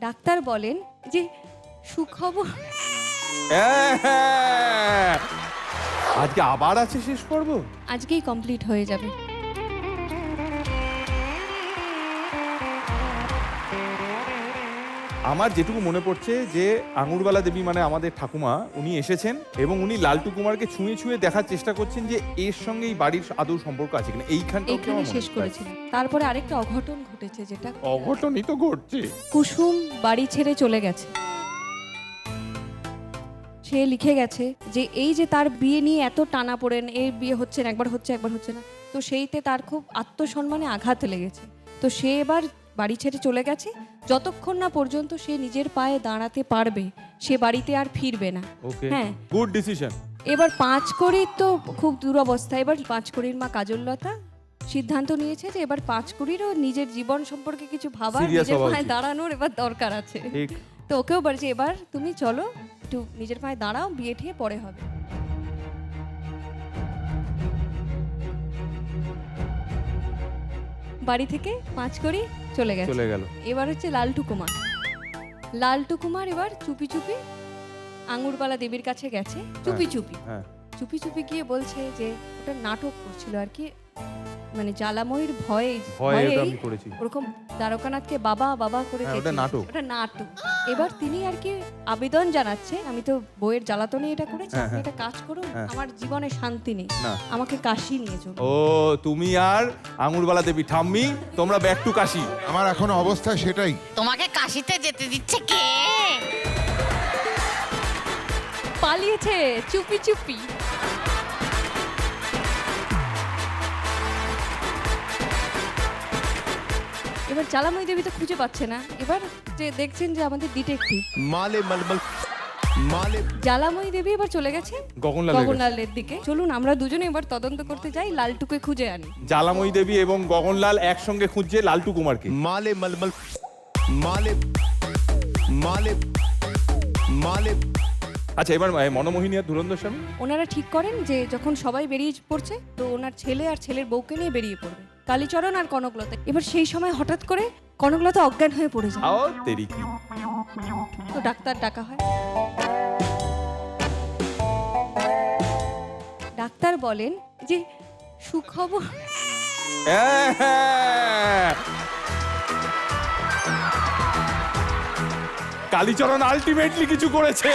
Doctor বলেন যে সুখবর। আজকে আবার আছে শেষ পর্ব। আজকেই কমপ্লিট হয়ে যাবে। আমার যেটুকু মনে পড়ছে যে আঙুরবালা দেবী মানে আমাদের ঠাকুমা, উনি এসেছেন এবং উনি লালটু কুমারকে ছুঁয়ে ছুঁয়ে দেখার চেষ্টা করছেন যে এর সঙ্গে এই বাড়ির আদৌ সম্পর্ক আছে কিনা। এইখানে শেষ করেছিল। তারপরে আরেকটা অঘটন ঘটেছে, যেটা অঘটনই তো ঘটছে। কুসুম বাড়ি ছেড়ে চলে গেছে। সে লিখে গেছে যে এই যে তার বিয়ে নিয়ে এত টানাপোড়েন, এর বিয়ে হচ্ছে না, একবার হচ্ছে একবার হচ্ছে না, তো সেইতে তার খুব আত্মসম্মানে আঘাত লেগেছে। তো সে এবার বাড়ি ছেড়ে চলে গেছে। যতক্ষণ না পর্যন্ত সে নিজের পায়ে দাঁড়াতে পারবে সে বাড়িতে আর ফিরবে না। হ্যাঁ, গুড ডিসিশন। এবার পাঁচকড়ির তো খুব দুরবস্থা। এবার পাঁচকড়ির মা কাজললতা সিদ্ধান্ত নিয়েছে যে এবার পাঁচকড়িরও নিজের জীবন সম্পর্কে কিছু ভাবার, নিজের পায়ে দাঁড়ানোর এবার দরকার আছে। তো ওকেও বলছে এবার তুমি চলো একটু নিজের পায়ে দাঁড়াও, বিয়ে ঠিয়ে পরে হবে। বাড়ি থেকে পাঁচকড়ি চলে গেল। এবার হচ্ছে লালটু কুমার এবার চুপি চুপি আঙুরবালা দেবীর কাছে গেছে। চুপি চুপি গিয়ে বলছে যে ওটা নাটক করছিল আর কি, মানে জ্বালাময়ীর ভয়ে ওরকম দ্বারকানাথকে বাবা বাবা করে ওটা নাটক। এবার তিনি আর কি আবেদন জানাচ্ছে, আমি তো বইয়ের জ্বালাতনে এটা করেছি, আপনি একটা কাজ করুন, আমার জীবনে শান্তি নেই, আমাকে কাশি নিয়ে চলুন। ও তুমি আর আঙুরবালা দেবী ঠাম্মি তোমরা ব্যাক টু কাশি। আমার এখন অবস্থা সেটাই। তোমাকে কাশিতে যেতে দিচ্ছে কে? পালিয়েছে চুপি। এবার জ্বালাময়ী দেবী তো খুঁজে পাচ্ছে না। এবার যে দেখছেন যে আমাদের ডিটেকটিভ জ্বালাময়ী দেবী এবার চলে গেছে গগনলালের দিকে। চলুন আমরা দুজনে এবার তদন্ত করতে যাই, লালটুকে খুঁজে আনি। জ্বালাময়ী দেবী এবং গগনলাল একসঙ্গে খুঁজছে লালটু কুমারকে। আচ্ছা, এবার মনমোহিনী আর ধুরন্ধর স্বামী ওনারা ঠিক করেন যে যখন সবাই বেরিয়ে পড়ছে তো ওনার ছেলে আর ছেলের বউকে নিয়ে বেরিয়ে পড়বে, কালীচরণ আর কনকলতা। এবার সেই সময় হঠাৎ করে কনকলতা অজ্ঞান হয়ে পড়ে যায়। তো ডাক্তার ডাকা হয়। ডাক্তার বলেন যে সুখবর। কালীচরণ আলটিমেটলি কিছু করেছে।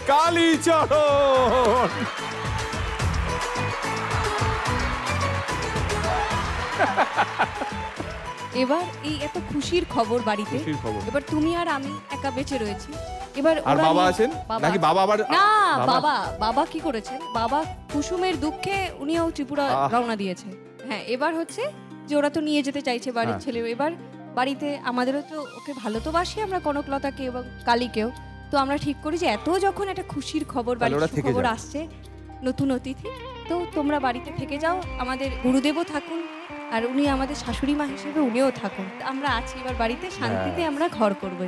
কালীচরণ এবার এই এত খুশির খবর বাড়িতে। এবার তুমি আর আমি একা বেঁচে রয়েছি। এবার আর বাবা আছেন নাকি? বাবা আবার না, বাবা কি করেছেন, বাবা কুসুমের দুঃখে উনিও ত্রিপুরা রওনা দিয়েছে। হ্যাঁ, এবার হচ্ছে যে ওরা তো নিয়ে যেতে চাইছে বাড়ির ছেলে। এবার বাড়িতে আমাদেরও তো ওকে ভালো তো বাসি আমরা, কনকলতাকে এবং কালীকেও। তো আমরা ঠিক করি যে এত যখন একটা খুশির খবর, বাড়ির খবর আসছে, নতুন অতিথি, তো তোমরা বাড়িতে থেকে যাও, আমাদের গুরুদেবও থাকুন আর উনি আমাদের শাশুড়ি মা হিসেবে উনিও থাকুন, আমরা আছি এবার বাড়িতে, শান্তিতে আমরা ঘর করবো।